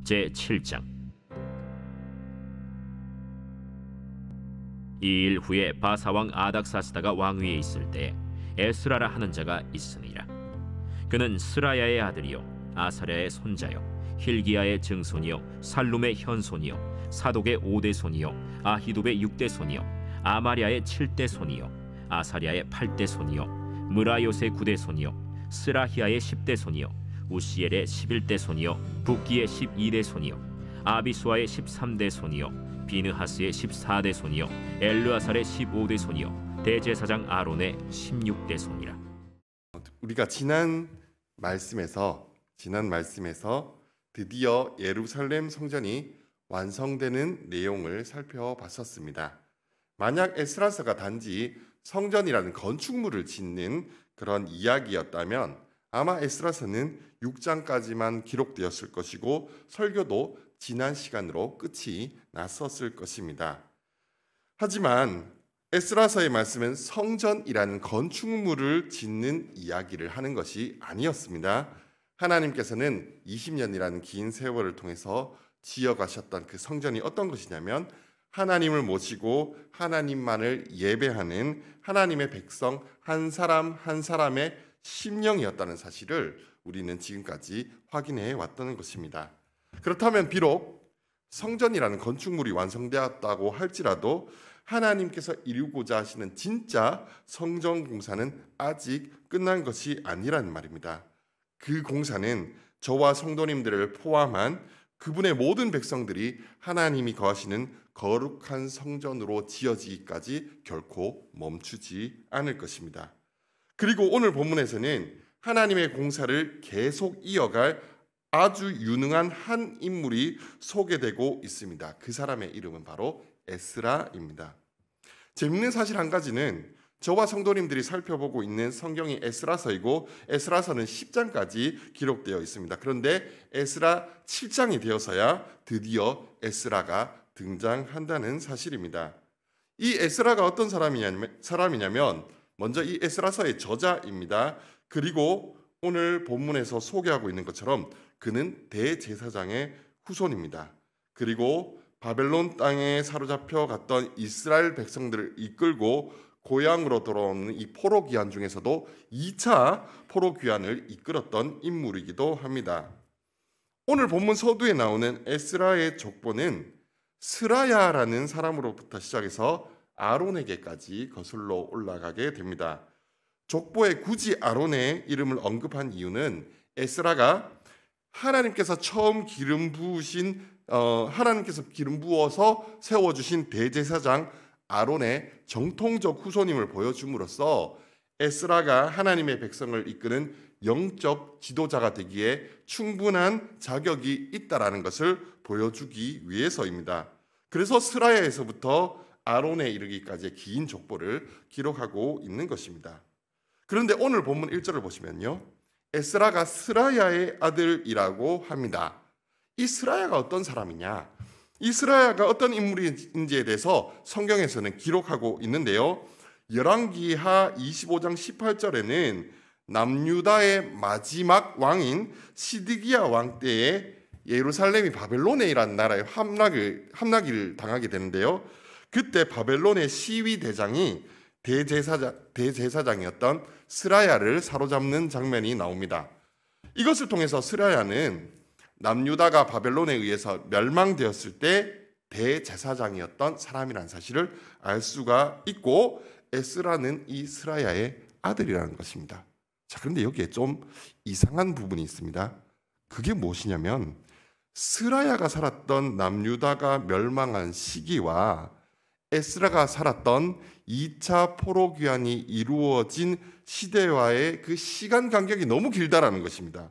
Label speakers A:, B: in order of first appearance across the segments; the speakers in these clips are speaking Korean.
A: 제7장. 이 일 후에 바사왕 아닥사스다가 왕위에 있을 때에 에스라라 하는 자가 있으니라. 그는 스라야의 아들이요 아사랴의 손자요 힐기야의 증손이요 살룸의 현손이요 사독의 5대 손이요 아히둡의 6대 손이요 아마랴의 7대 손이요 아사랴의 8대 손이요 무라요의 9대 손이요 스라히야의 10대 손이요 우시엘의 11대 손이요 붓기의 12대 손이요 아비수아의 13대 손이요 비느하스의 14대 손이요 엘르아살의 15대 손이요 대제사장 아론의 16대 손이라.
B: 우리가 지난 말씀에서 드디어 예루살렘 성전이 완성되는 내용을 살펴봤었습니다. 만약 에스라서가 단지 성전이라는 건축물을 짓는 그런 이야기였다면 아마 에스라서는 6장까지만 기록되었을 것이고 설교도 지난 시간으로 끝이 났었을 것입니다. 하지만 에스라서의 말씀은 성전이라는 건축물을 짓는 이야기를 하는 것이 아니었습니다. 하나님께서는 20년이라는 긴 세월을 통해서 지어가셨던 그 성전이 어떤 것이냐면 하나님을 모시고 하나님만을 예배하는 하나님의 백성 한 사람 한 사람의 심령이었다는 사실을 우리는 지금까지 확인해 왔던 것입니다. 그렇다면 비록 성전이라는 건축물이 완성되었다고 할지라도 하나님께서 이루고자 하시는 진짜 성전 공사는 아직 끝난 것이 아니라는 말입니다. 그 공사는 저와 성도님들을 포함한 그분의 모든 백성들이 하나님이 거하시는 거룩한 성전으로 지어지기까지 결코 멈추지 않을 것입니다. 그리고 오늘 본문에서는 하나님의 공사를 계속 이어갈 아주 유능한 한 인물이 소개되고 있습니다. 그 사람의 이름은 바로 에스라입니다. 재밌는 사실 한 가지는 저와 성도님들이 살펴보고 있는 성경이 에스라서이고 에스라서는 10장까지 기록되어 있습니다. 그런데 에스라 7장이 되어서야 드디어 에스라가 등장한다는 사실입니다. 이 에스라가 어떤 사람이냐면 먼저 이 에스라서의 저자입니다. 그리고 오늘 본문에서 소개하고 있는 것처럼 그는 대제사장의 후손입니다. 그리고 바벨론 땅에 사로잡혀 갔던 이스라엘 백성들을 이끌고 고향으로 돌아오는 이 포로 귀환 중에서도 2차 포로 귀환을 이끌었던 인물이기도 합니다. 오늘 본문 서두에 나오는 에스라의 족보는 스라야라는 사람으로부터 시작해서 아론에게까지 거슬러 올라가게 됩니다. 족보에 굳이 아론의 이름을 언급한 이유는 에스라가 하나님께서 기름 부어서 세워주신 대제사장 아론의 정통적 후손임을 보여줌으로써 에스라가 하나님의 백성을 이끄는 영적 지도자가 되기에 충분한 자격이 있다라는 것을 보여주기 위해서입니다. 그래서 스라야에서부터 아론에 이르기까지의 긴 족보를 기록하고 있는 것입니다. 그런데 오늘 본문 1절을 보시면요, 에스라가 스라야의 아들이라고 합니다. 이 스라야가 어떤 사람이냐? 이 스라야가 어떤 인물인지에 대해서 성경에서는 기록하고 있는데요. 열왕기하 25장 18절에는 남유다의 마지막 왕인 시드기야 왕 때에 예루살렘이 바벨론이라는 나라에 함락을 당하게 되는데요. 그때 바벨론의 시위 대장이 대제사장이었던 스라야를 사로잡는 장면이 나옵니다. 이것을 통해서 스라야는 남유다가 바벨론에 의해서 멸망되었을 때 대제사장이었던 사람이라는 사실을 알 수가 있고 에스라는 이 스라야의 아들이라는 것입니다. 자, 그런데 여기에 좀 이상한 부분이 있습니다. 그게 무엇이냐면 스라야가 살았던 남유다가 멸망한 시기와 에스라가 살았던 2차 포로 귀환이 이루어진 시대와의 그 시간 간격이 너무 길다라는 것입니다.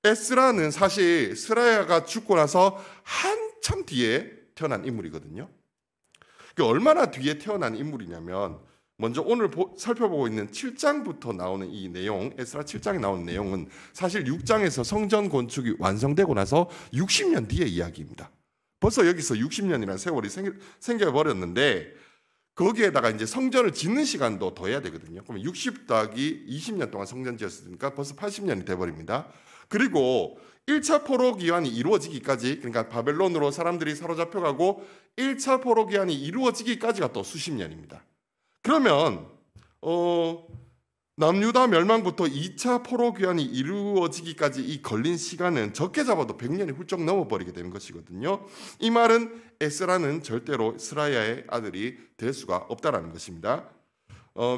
B: 에스라는 사실 스라야가 죽고 나서 한참 뒤에 태어난 인물이거든요. 얼마나 뒤에 태어난 인물이냐면 먼저 오늘 살펴보고 있는 7장부터 나오는 이 내용, 에스라 7장에 나오는 내용은 사실 6장에서 성전 건축이 완성되고 나서 60년 뒤의 이야기입니다. 벌써 여기서 60년이라는 세월이 생겨버렸는데 거기에다가 이제 성전을 짓는 시간도 더 해야 되거든요. 그러면 60 더하기 20년 동안 성전 지었으니까 벌써 80년이 돼버립니다. 그리고 1차 포로 기한이 이루어지기까지, 그러니까 바벨론으로 사람들이 사로잡혀가고 1차 포로 기한이 이루어지기까지가 또 수십 년입니다. 그러면 남유다 멸망부터 2차 포로 기한이 이루어지기까지 이 걸린 시간은 적게 잡아도 100년이 훌쩍 넘어버리게 되는 것이거든요. 이 말은 에스라는 절대로 스라야의 아들이 될 수가 없다라는 것입니다.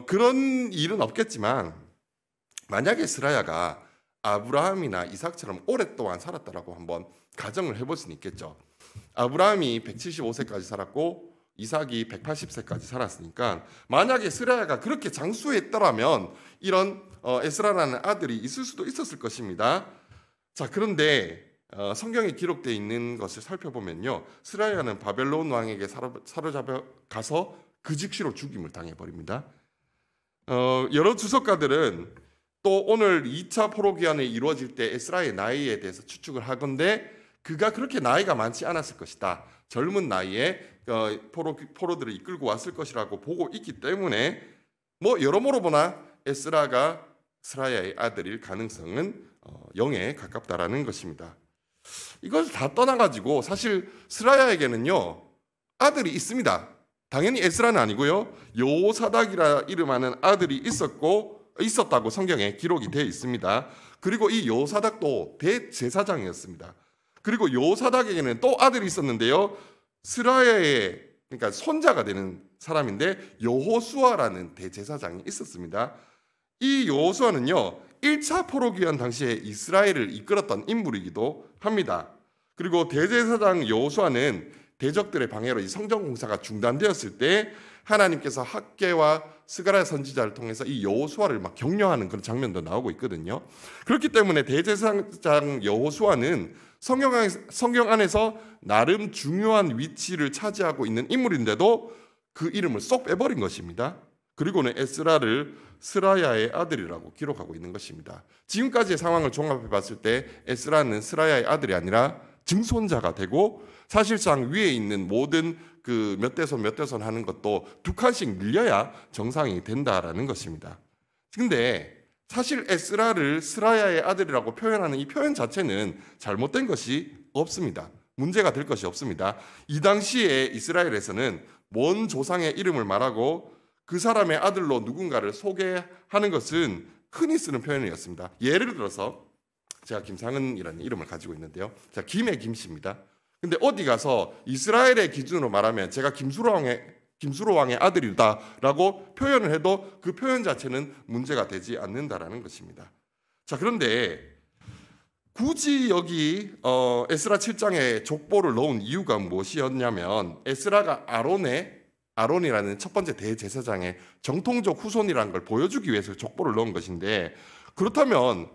B: 그런 일은 없겠지만 만약에 스라야가 아브라함이나 이삭처럼 오랫동안 살았다라고 한번 가정을 해볼 수는 있겠죠. 아브라함이 175세까지 살았고 이삭이 180세까지 살았으니까 만약에 스라야가 그렇게 장수했더라면 이런 에스라라는 아들이 있을 수도 있었을 것입니다. 자, 그런데 성경에 기록되어 있는 것을 살펴보면요, 스라야는 바벨론 왕에게 사로잡혀 가서 그 즉시로 죽임을 당해버립니다. 여러 주석가들은 또 오늘 2차 포로 기한이 이루어질 때 에스라의 나이에 대해서 추측을 하건대 그가 그렇게 나이가 많지 않았을 것이다. 젊은 나이에 포로들을 이끌고 왔을 것이라고 보고 있기 때문에 뭐 여러모로 보나 에스라가 스라야의 아들일 가능성은 0에 가깝다라는 것입니다. 이걸 다 떠나가지고 사실 스라야에게는요 아들이 있습니다. 당연히 에스라는 아니고요, 여호사닥이라 이름하는 아들이 있었다고 성경에 기록이 되어 있습니다. 그리고 이 여호사닥도 대제사장이었습니다. 그리고 여호사닥에게는 또 아들이 있었는데요, 스라야의 그러니까 손자가 되는 사람인데 여호수아라는 대제사장이 있었습니다. 이 여호수아는요 1차 포로 기한 당시에 이스라엘을 이끌었던 인물이기도 합니다. 그리고 대제사장 여호수아는 대적들의 방해로 이 성전 공사가 중단되었을 때 하나님께서 학개와 스가랴 선지자를 통해서 이 여호수아를 막 격려하는 그런 장면도 나오고 있거든요. 그렇기 때문에 대제사장 여호수아는 성경 안에서 나름 중요한 위치를 차지하고 있는 인물인데도 그 이름을 쏙 빼버린 것입니다. 그리고는 에스라를 스라야의 아들이라고 기록하고 있는 것입니다. 지금까지의 상황을 종합해 봤을 때 에스라는 스라야의 아들이 아니라 증손자가 되고 사실상 위에 있는 모든 그 몇 대손 하는 것도 두 칸씩 늘려야 정상이 된다라는 것입니다. 근데 사실 에스라를 스라야의 아들이라고 표현하는 이 표현 자체는 잘못된 것이 없습니다. 문제가 될 것이 없습니다. 이 당시에 이스라엘에서는 먼 조상의 이름을 말하고 그 사람의 아들로 누군가를 소개하는 것은 흔히 쓰는 표현이었습니다. 예를 들어서 제가 김상은이라는 이름을 가지고 있는데요. 자, 김의 김씨입니다. 근데 어디 가서 이스라엘의 기준으로 말하면 제가 김수로 왕의 아들이다라고 표현을 해도 그 표현 자체는 문제가 되지 않는다라는 것입니다. 자, 그런데 굳이 여기 에스라 7장에 족보를 넣은 이유가 무엇이었냐면 에스라가 아론이라는 첫 번째 대제사장의 정통적 후손이라는 걸 보여주기 위해서 족보를 넣은 것인데, 그렇다면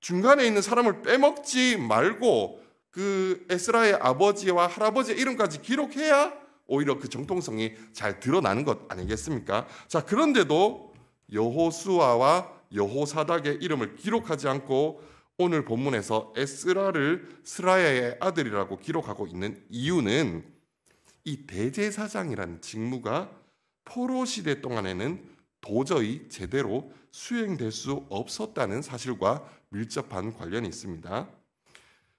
B: 중간에 있는 사람을 빼먹지 말고 그 에스라의 아버지와 할아버지의 이름까지 기록해야 오히려 그 정통성이 잘 드러나는 것 아니겠습니까? 자, 그런데도 여호수아와 여호사닥의 이름을 기록하지 않고 오늘 본문에서 에스라를 스라야의 아들이라고 기록하고 있는 이유는 이 대제사장이라는 직무가 포로 시대 동안에는 도저히 제대로 수행될 수 없었다는 사실과 밀접한 관련이 있습니다.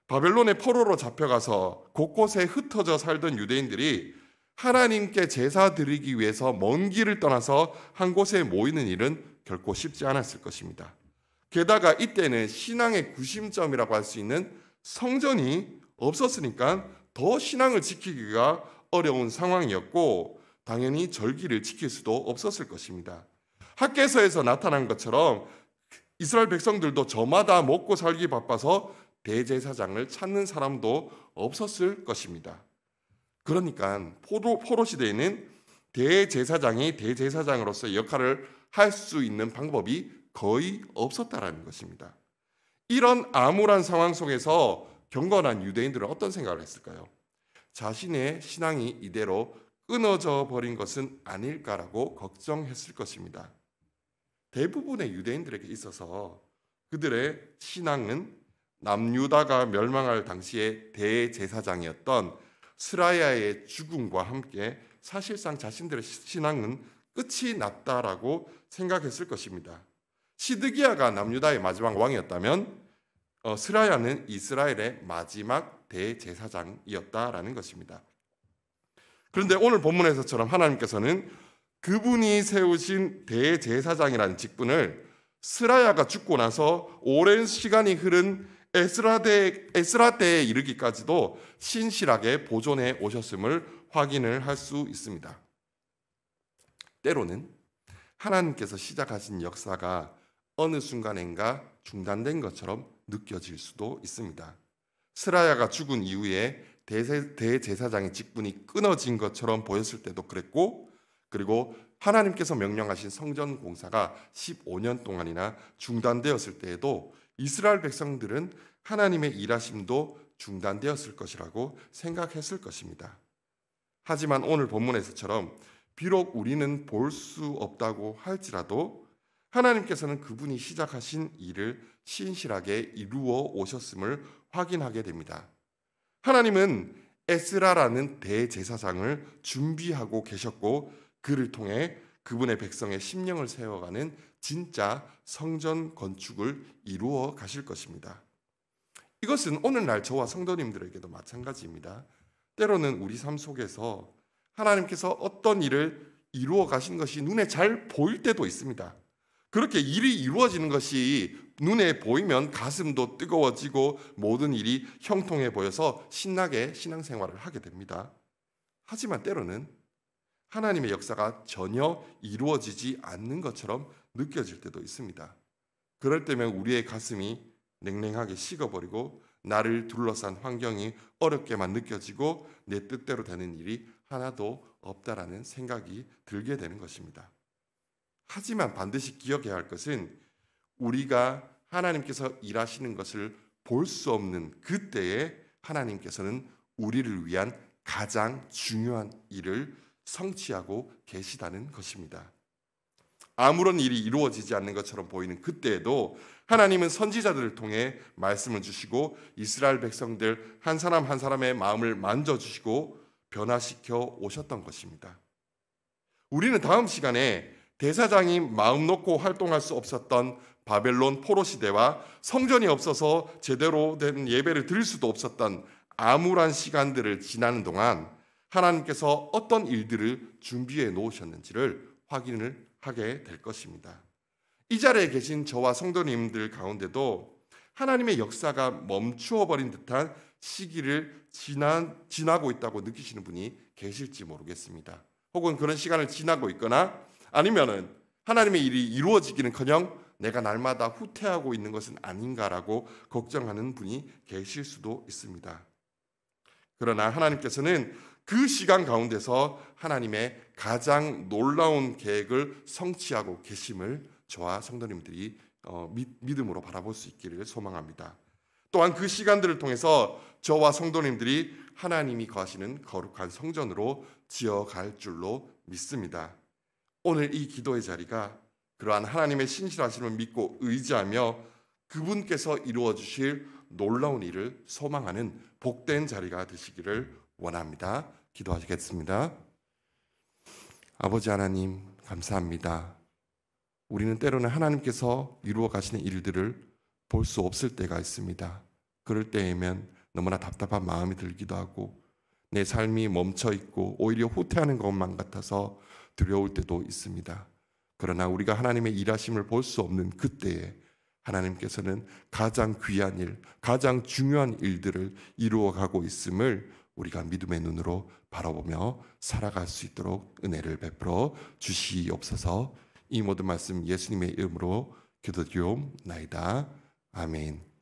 B: 바벨론의 포로로 잡혀가서 곳곳에 흩어져 살던 유대인들이 하나님께 제사 드리기 위해서 먼 길을 떠나서 한 곳에 모이는 일은 결코 쉽지 않았을 것입니다. 게다가 이때는 신앙의 구심점이라고 할 수 있는 성전이 없었으니까 더 신앙을 지키기가 어려운 상황이었고 당연히 절기를 지킬 수도 없었을 것입니다. 학개서에서 나타난 것처럼 이스라엘 백성들도 저마다 먹고 살기 바빠서 대제사장을 찾는 사람도 없었을 것입니다. 그러니까 포로 시대에는 대제사장이 대제사장으로서 역할을 할 수 있는 방법이 거의 없었다라는 것입니다. 이런 암울한 상황 속에서 경건한 유대인들은 어떤 생각을 했을까요? 자신의 신앙이 이대로 끊어져 버린 것은 아닐까라고 걱정했을 것입니다. 대부분의 유대인들에게 있어서 그들의 신앙은 남유다가 멸망할 당시에 대제사장이었던 스라야의 죽음과 함께 사실상 자신들의 신앙은 끝이 났다라고 생각했을 것입니다. 시드기야가 남유다의 마지막 왕이었다면 스라야는 이스라엘의 마지막 대제사장이었다라는 것입니다. 그런데 오늘 본문에서처럼 하나님께서는 그분이 세우신 대제사장이라는 직분을 스라야가 죽고 나서 오랜 시간이 흐른 에스라 때에 이르기까지도 신실하게 보존해 오셨음을 확인을 할 수 있습니다. 때로는 하나님께서 시작하신 역사가 어느 순간인가 중단된 것처럼 느껴질 수도 있습니다. 스라야가 죽은 이후에 대제사장의 직분이 끊어진 것처럼 보였을 때도 그랬고, 그리고 하나님께서 명령하신 성전 공사가 15년 동안이나 중단되었을 때에도 이스라엘 백성들은 하나님의 일하심도 중단되었을 것이라고 생각했을 것입니다. 하지만 오늘 본문에서처럼 비록 우리는 볼 수 없다고 할지라도 하나님께서는 그분이 시작하신 일을 신실하게 이루어 오셨음을 확인하게 됩니다. 하나님은 에스라라는 대제사장을 준비하고 계셨고, 그를 통해 그분의 백성의 심령을 세워가는 진짜 성전 건축을 이루어 가실 것입니다. 이것은 오늘날 저와 성도님들에게도 마찬가지입니다. 때로는 우리 삶 속에서 하나님께서 어떤 일을 이루어 가신 것이 눈에 잘 보일 때도 있습니다. 그렇게 일이 이루어지는 것이 눈에 보이면 가슴도 뜨거워지고 모든 일이 형통해 보여서 신나게 신앙생활을 하게 됩니다. 하지만 때로는 하나님의 역사가 전혀 이루어지지 않는 것처럼 느껴질 때도 있습니다. 그럴 때면 우리의 가슴이 냉랭하게 식어버리고 나를 둘러싼 환경이 어렵게만 느껴지고 내 뜻대로 되는 일이 하나도 없다라는 생각이 들게 되는 것입니다. 하지만 반드시 기억해야 할 것은 우리가 하나님께서 일하시는 것을 볼 수 없는 그때에 하나님께서는 우리를 위한 가장 중요한 일을 성취하고 계시다는 것입니다. 아무런 일이 이루어지지 않는 것처럼 보이는 그때에도 하나님은 선지자들을 통해 말씀을 주시고 이스라엘 백성들 한 사람 한 사람의 마음을 만져주시고 변화시켜 오셨던 것입니다. 우리는 다음 시간에 대사장이 마음 놓고 활동할 수 없었던 바벨론 포로 시대와 성전이 없어서 제대로 된 예배를 드릴 수도 없었던 암울한 시간들을 지나는 동안 하나님께서 어떤 일들을 준비해 놓으셨는지를 확인을 하게 될 것입니다. 이 자리에 계신 저와 성도님들 가운데도 하나님의 역사가 멈추어 버린 듯한 시기를 지나고 있다고 느끼시는 분이 계실지 모르겠습니다. 혹은 그런 시간을 지나고 있거나 아니면은 하나님의 일이 이루어지기는커녕 내가 날마다 후퇴하고 있는 것은 아닌가라고 걱정하는 분이 계실 수도 있습니다. 그러나 하나님께서는 그 시간 가운데서 하나님의 가장 놀라운 계획을 성취하고 계심을 저와 성도님들이 믿음으로 바라볼 수 있기를 소망합니다. 또한 그 시간들을 통해서 저와 성도님들이 하나님이 거하시는 거룩한 성전으로 지어갈 줄로 믿습니다. 오늘 이 기도의 자리가 그러한 하나님의 신실하심을 믿고 의지하며 그분께서 이루어 주실 놀라운 일을 소망하는 복된 자리가 되시기를 원합니다. 기도하시겠습니다. 아버지 하나님 감사합니다. 우리는 때로는 하나님께서 이루어 가시는 일들을 볼 수 없을 때가 있습니다. 그럴 때이면 너무나 답답한 마음이 들기도 하고 내 삶이 멈춰 있고 오히려 후퇴하는 것만 같아서 두려울 때도 있습니다. 그러나 우리가 하나님의 일하심을 볼 수 없는 그때에 하나님께서는 가장 귀한 일, 가장 중요한 일들을 이루어가고 있음을 우리가 믿음의 눈으로 바라보며 살아갈 수 있도록 은혜를 베풀어 주시옵소서. 이 모든 말씀 예수님의 이름으로 기도드리옵나이다. 아멘.